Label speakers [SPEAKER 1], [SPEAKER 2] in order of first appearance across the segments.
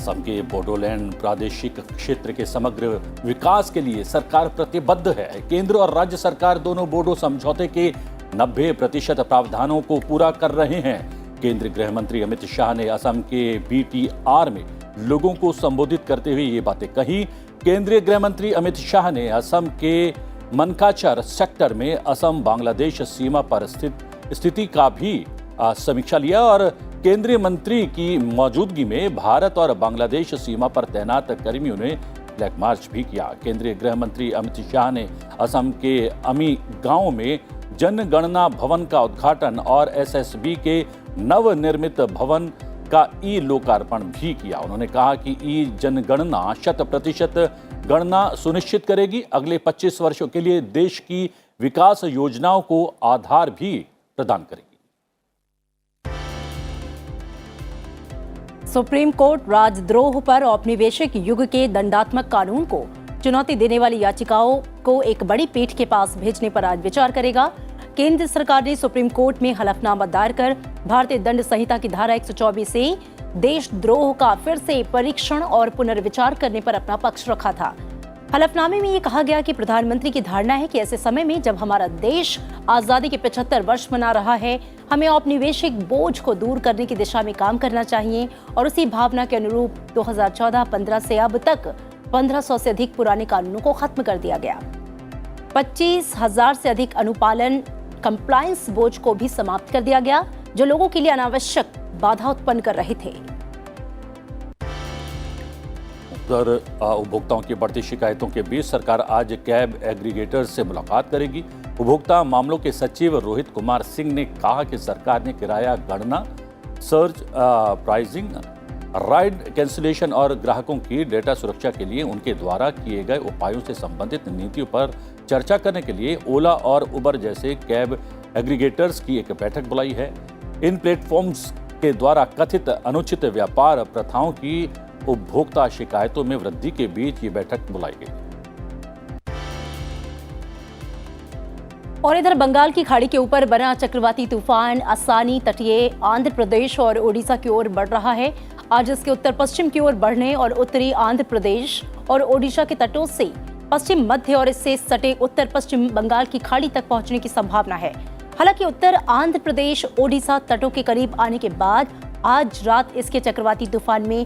[SPEAKER 1] असम के बोडोलैंड प्रादेशिक क्षेत्र के समग्र विकास के लिए सरकार प्रतिबद्ध है। केंद्र और राज्य सरकार दोनों बोडो समझौते के 90% प्रावधानों को पूरा कर रहे हैं। केंद्रीय गृह मंत्री अमित शाह ने असम के BTR में लोगों को संबोधित करते हुए ये बातें कही। केंद्रीय गृह मंत्री अमित शाह ने असम के मनकाचर सेक्टर में असम बांग्लादेश सीमा पर स्थित स्थिति का भी समीक्षा लिया और केंद्रीय मंत्री की मौजूदगी में भारत और बांग्लादेश सीमा पर तैनात कर्मियों ने फ्लैग मार्च भी किया। केंद्रीय गृह मंत्री अमित शाह ने असम के अमी गांव में जनगणना भवन का उद्घाटन और SSB के नवनिर्मित भवन का लोकार्पण भी किया। उन्होंने कहा कि जनगणना 100% गणना सुनिश्चित करेगी, अगले 25 वर्षों के लिए देश की विकास योजनाओं को आधार भी प्रदान करेगी।
[SPEAKER 2] सुप्रीम कोर्ट राजद्रोह पर औपनिवेशिक युग के दंडात्मक कानून को चुनौती देने वाली याचिकाओं को एक बड़ी पीठ के पास भेजने पर आज विचार करेगा। केंद्र सरकार ने सुप्रीम कोर्ट में हलफनामा दायर कर भारतीय दंड संहिता की धारा 124 से देशद्रोह का फिर से परीक्षण और पुनर्विचार करने पर अपना पक्ष रखा था। हलफनामे में ये कहा गया कि प्रधानमंत्री की धारणा है कि ऐसे समय में जब हमारा देश आजादी के 75 वर्ष मना रहा है, हमें औपनिवेशिक बोझ को दूर करने की दिशा में काम करना चाहिए और उसी भावना के अनुरूप 2014-15 से अब तक 1500 से अधिक पुराने कानूनों को खत्म कर दिया गया। 25,000 से अधिक अनुपालन कंप्लायंस बोझ को भी समाप्त कर दिया गया, जो लोगों के लिए अनावश्यक बाधा उत्पन्न कर रहे थे।
[SPEAKER 1] उपभोक्ताओं की बढ़ती शिकायतों के बीच सरकार आज कैब एग्रीगेटर्स से मुलाकात करेगी। उपभोक्ता मामलों के सचिव रोहित कुमार सिंह ने कहा कि सरकार ने किराया गणना, सर्च प्राइसिंग, राइड कैंसिलेशन और ग्राहकों की डेटा सुरक्षा के लिए उनके द्वारा किए गए उपायों से संबंधित नीतियों पर चर्चा करने के लिए ओला और उबर जैसे कैब एग्रीगेटर्स की एक बैठक बुलाई है। इन प्लेटफॉर्म्स के द्वारा कथित अनुचित व्यापार प्रथाओं की उपभोक्ता शिकायतों में वृद्धि के बीच ये बैठक बुलाई गई।
[SPEAKER 2] और इधर बंगाल की खाड़ी के ऊपर बना चक्रवाती तूफान आसानी तटीय आंध्र प्रदेश और ओडिशा की ओर बढ़ रहा है। आज इसके उत्तर पश्चिम की ओर बढ़ने और उत्तरी आंध्र प्रदेश और ओडिशा के तटों से पश्चिम मध्य और इससे सटे उत्तर पश्चिम बंगाल की खाड़ी तक पहुंचने की संभावना है। हालांकि उत्तर आंध्र प्रदेश ओडिशा तटों के करीब आने के बाद आज रात इसके चक्रवाती तूफान में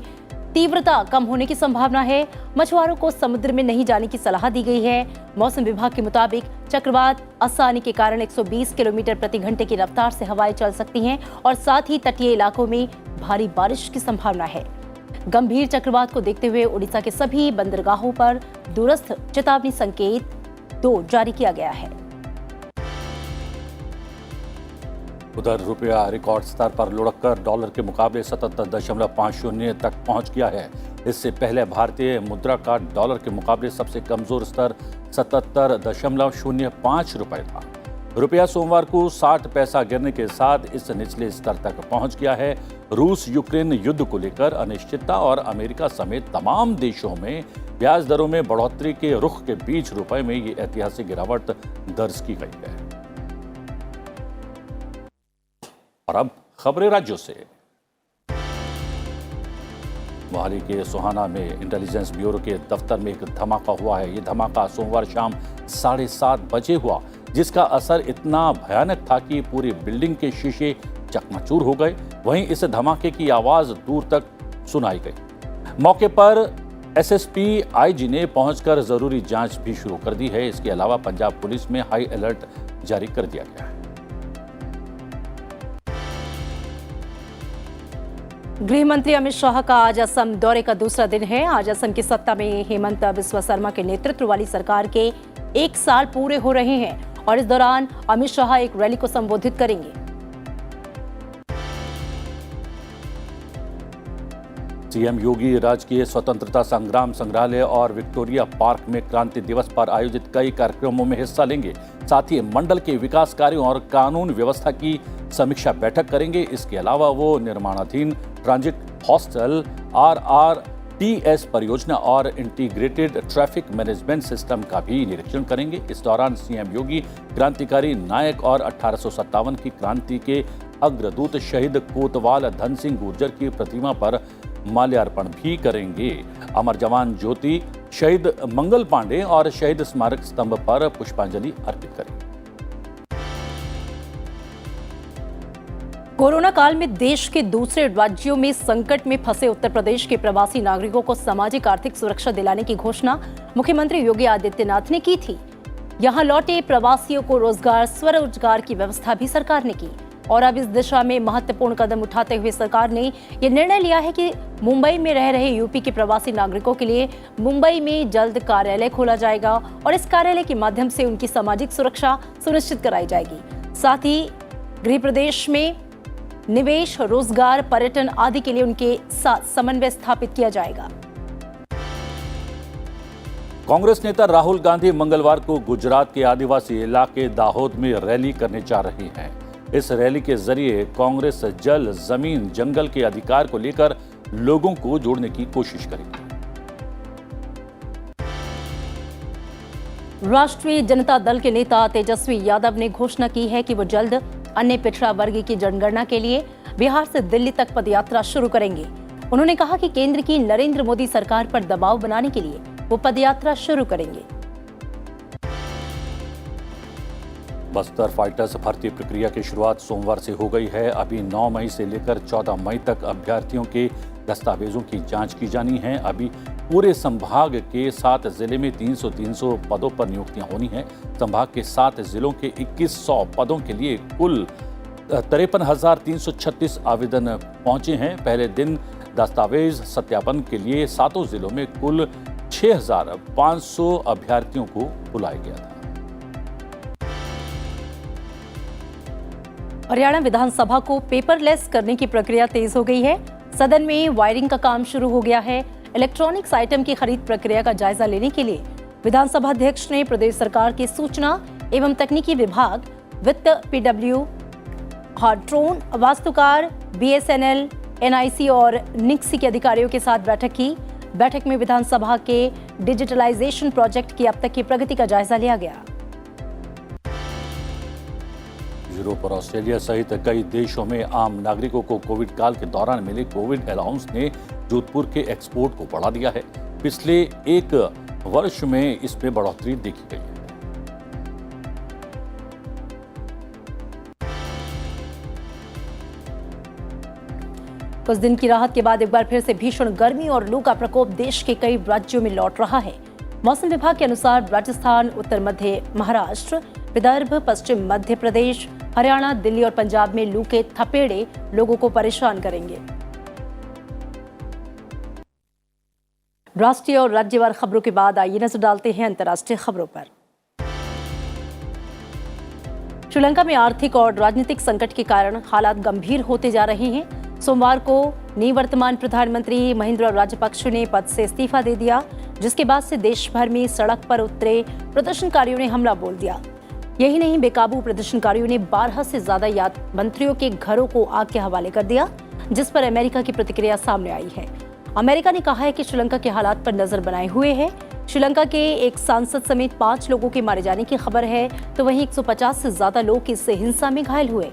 [SPEAKER 2] तीव्रता कम होने की संभावना है। मछुआरों को समुद्र में नहीं जाने की सलाह दी गई है। मौसम विभाग के मुताबिक चक्रवात आसानी के कारण 120 किलोमीटर प्रति घंटे की रफ्तार से हवाएं चल सकती हैं और साथ ही तटीय इलाकों में भारी बारिश की संभावना है। गंभीर चक्रवात को देखते हुए उड़ीसा के सभी बंदरगाहों पर दूरस्थ चेतावनी संकेत 2 जारी किया गया है।
[SPEAKER 1] उधर रुपया रिकॉर्ड स्तर पर लुढ़ककर डॉलर के मुकाबले 77.50 तक पहुंच गया है। इससे पहले भारतीय मुद्रा का डॉलर के मुकाबले सबसे कमजोर स्तर 77.05 रुपए था। रुपया सोमवार को 60 पैसा गिरने के साथ इस निचले स्तर तक पहुंच गया है। रूस यूक्रेन युद्ध को लेकर अनिश्चितता और अमेरिका समेत तमाम देशों में ब्याज दरों में बढ़ोतरी के रुख के बीच रुपए में ये ऐतिहासिक गिरावट दर्ज की गई है। और अब खबरें राज्यों से। मोहाली के सोहाना में इंटेलिजेंस ब्यूरो के दफ्तर में एक धमाका हुआ है। ये धमाका सोमवार शाम 7:30 बजे हुआ, जिसका असर इतना भयानक था कि पूरी बिल्डिंग के शीशे चकनाचूर हो गए। वहीं इस धमाके की आवाज दूर तक सुनाई गई। मौके पर SSP IG ने पहुंचकर जरूरी जांच भी शुरू कर दी है। इसके अलावा पंजाब पुलिस में हाई अलर्ट जारी कर दिया गया है।
[SPEAKER 2] गृह मंत्री अमित शाह का आज असम दौरे का दूसरा दिन है। आज असम की सत्ता में हेमंत बिस्वा शर्मा के नेतृत्व वाली सरकार के 1 साल पूरे हो रहे हैं और इस दौरान अमित शाह एक रैली को संबोधित करेंगे।
[SPEAKER 1] सीएम योगी राजकीय स्वतंत्रता संग्राम संग्रहालय और विक्टोरिया पार्क में क्रांति दिवस पर आयोजित कई कार्यक्रमों में हिस्सा लेंगे। साथ ही मंडल के विकास कार्यों और कानून व्यवस्था की समीक्षा बैठक करेंगे। इसके अलावा वो निर्माणाधीन ट्रांजिट हॉस्टल RRTS परियोजना और इंटीग्रेटेड ट्रैफिक मैनेजमेंट सिस्टम का भी निरीक्षण करेंगे। इस दौरान सीएम योगी क्रांतिकारी नायक और 1857 की क्रांति के अग्रदूत शहीद कोतवाल धन सिंह गुर्जर की प्रतिमा पर माल्यार्पण भी करेंगे। अमर जवान ज्योति, शहीद मंगल पांडे और शहीद स्मारक स्तंभ पर पुष्पांजलि अर्पित करेंगे।
[SPEAKER 2] कोरोना काल में देश के दूसरे राज्यों में संकट में फंसे उत्तर प्रदेश के प्रवासी नागरिकों को सामाजिक आर्थिक सुरक्षा दिलाने की घोषणा मुख्यमंत्री योगी आदित्यनाथ ने की थी। यहां लौटे प्रवासियों को रोजगार, स्वरोजगार की व्यवस्था भी सरकार ने की और अब इस दिशा में महत्वपूर्ण कदम उठाते हुए सरकार ने यह निर्णय लिया है कि मुंबई में रह रहे यूपी के प्रवासी नागरिकों के लिए मुंबई में जल्द कार्यालय खोला जाएगा और इस कार्यालय के माध्यम से उनकी सामाजिक सुरक्षा सुनिश्चित कराई जाएगी। साथ ही गृह प्रदेश में निवेश, रोजगार, पर्यटन आदि के लिए उनके साथ समन्वय स्थापित किया जाएगा।
[SPEAKER 1] कांग्रेस नेता राहुल गांधी मंगलवार को गुजरात के आदिवासी इलाके दाहोद में रैली करने जा रहे हैं। इस रैली के जरिए कांग्रेस जल, जमीन, जंगल के अधिकार को लेकर लोगों को जोड़ने की कोशिश करेगी।
[SPEAKER 2] राष्ट्रीय जनता दल के नेता तेजस्वी यादव ने घोषणा की है कि वो जल्द अन्य पिछड़ा वर्ग की जनगणना के लिए बिहार से दिल्ली तक पदयात्रा शुरू करेंगे। उन्होंने कहा कि केंद्र की नरेंद्र मोदी सरकार पर दबाव बनाने के लिए वो पदयात्रा शुरू करेंगे।
[SPEAKER 1] बस्तर फाइटर्स भर्ती प्रक्रिया की शुरुआत सोमवार से हो गई है। अभी 9 मई से लेकर 14 मई तक अभ्यर्थियों के दस्तावेजों की जांच की जानी है। अभी पूरे संभाग के 7 जिले में 300 पदों पर नियुक्तियां होनी है। संभाग के 7 जिलों के 2100 पदों के लिए कुल 53,336 आवेदन पहुंचे हैं। पहले दिन दस्तावेज सत्यापन के लिए 7 जिलों में कुल 6,500 अभ्यर्थियों को बुलाया गया था।
[SPEAKER 2] हरियाणा विधानसभा को पेपरलेस करने की प्रक्रिया तेज हो गई है। सदन में वायरिंग का काम शुरू हो गया है। इलेक्ट्रॉनिक्स आइटम की खरीद प्रक्रिया का जायजा लेने के लिए विधानसभा अध्यक्ष ने प्रदेश सरकार के सूचना एवं तकनीकी विभाग, वित्त, पीडब्ल्यू, हार्ट्रोन, वास्तुकार, बीएसएनएल, एनआईसी और निक्सी के अधिकारियों के साथ बैठक की। बैठक में विधानसभा के डिजिटलाइजेशन प्रोजेक्ट की अब तक की प्रगति का जायजा लिया गया।
[SPEAKER 1] यूरोप और ऑस्ट्रेलिया सहित कई देशों में आम नागरिकों को कोविड काल के दौरान मिले कोविड अलाउंस ने जोधपुर के एक्सपोर्ट को बढ़ा दिया है। पिछले 1 वर्ष में इसमें बढ़ोतरी देखी गई है।
[SPEAKER 2] कुछ दिन की राहत के बाद एक बार फिर से भीषण गर्मी और लू का प्रकोप देश के कई राज्यों में लौट रहा है। मौसम विभाग के अनुसार राजस्थान, उत्तर मध्य महाराष्ट्र, विदर्भ, पश्चिम मध्य प्रदेश, हरियाणा, दिल्ली और पंजाब में लू के थपेड़े लोगों को परेशान करेंगे। राष्ट्रीय और राज्यवार खबरों के बाद आइए नजर डालते हैं अंतर्राष्ट्रीय खबरों पर। श्रीलंका में आर्थिक और राजनीतिक संकट के कारण हालात गंभीर होते जा रहे हैं। सोमवार को निवर्तमान प्रधानमंत्री महिंद्रा राजपक्ष ने पद से इस्तीफा दे दिया, जिसके बाद से देश भर में सड़क पर उतरे प्रदर्शनकारियों ने हमला बोल दिया। यही नहीं, बेकाबू प्रदर्शनकारियों ने 12 से ज्यादा यात्री मंत्रियों के घरों को आग के हवाले कर दिया, जिस पर अमेरिका की प्रतिक्रिया सामने आई है। अमेरिका ने कहा है कि श्रीलंका के हालात पर नजर बनाए हुए है। श्रीलंका के एक सांसद समेत 5 लोगों के मारे जाने की खबर है, तो वहीं 150 से ज्यादा लोग इस हिंसा में घायल हुए।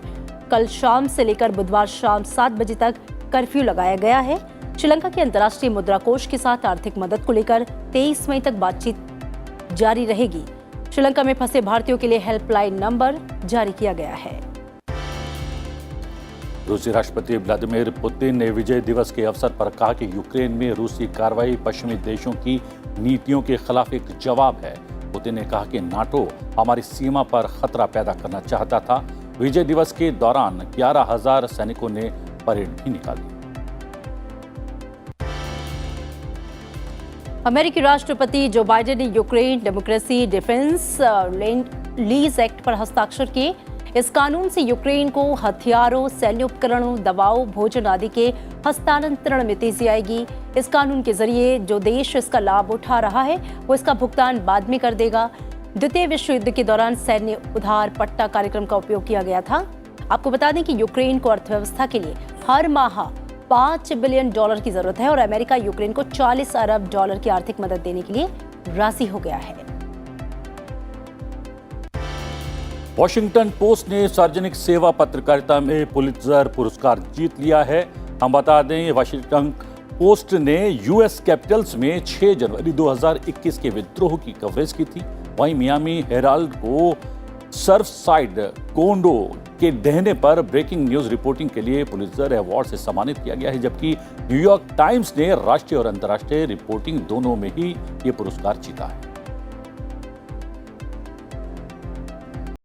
[SPEAKER 2] कल शाम से लेकर बुधवार शाम 7 बजे तक कर्फ्यू लगाया गया है। श्रीलंका के अंतर्राष्ट्रीय मुद्रा कोष के साथ आर्थिक मदद को लेकर 23 मई तक बातचीत जारी रहेगी। श्रीलंका में फंसे भारतीयों के लिए हेल्पलाइन नंबर जारी किया गया है।
[SPEAKER 1] रूसी राष्ट्रपति व्लादिमीर पुतिन ने विजय दिवस के अवसर पर कहा कि यूक्रेन में रूसी कार्रवाई पश्चिमी देशों की नीतियों के खिलाफ एक जवाब है। पुतिन ने कहा कि नाटो हमारी सीमा पर खतरा पैदा करना चाहता था। विजय दिवस के दौरान 11,000 सैनिकों ने परेड भी निकाली।
[SPEAKER 2] अमेरिकी राष्ट्रपति जो बाइडेन ने Ukraine democracy defence lease act पर हस्ताक्षर किए। इस कानून से यूक्रेन को हथियारों, सैन्य उपकरणों, दवाओं, भोजन आदि के हस्तांतरण में तेजी आएगी। इस कानून के जरिए जो देश इसका लाभ उठा रहा है वो इसका भुगतान बाद में कर देगा। द्वितीय विश्व युद्ध के दौरान सैन्य उधार पट्टा कार्यक्रम का उपयोग किया गया था। आपको बता दें कि यूक्रेन को अर्थव्यवस्था के लिए हर माह $5 बिलियन की जरूरत है और अमेरिका यूक्रेन को $40 अरब की आर्थिक मदद देने के लिए राजी हो गया है।
[SPEAKER 1] वॉशिंगटन पोस्ट ने सार्वजनिक सेवा पत्रकारिता में पुलित्जर पुरस्कार जीत लिया है। हम बता दें, वॉशिंगटन पोस्ट ने यूएस कैपिटल्स में 6 जनवरी 2021 के विद्रोह की कवरेज की थी। वहीं मियामी हेराल्ड को सर्फसाइड कोंडो के ढहने पर ब्रेकिंग न्यूज रिपोर्टिंग के लिए पुलित्जर अवार्ड से सम्मानित किया गया है, जबकि न्यूयॉर्क टाइम्स ने राष्ट्रीय और अंतर्राष्ट्रीय रिपोर्टिंग दोनों में ही ये पुरस्कार जीता है।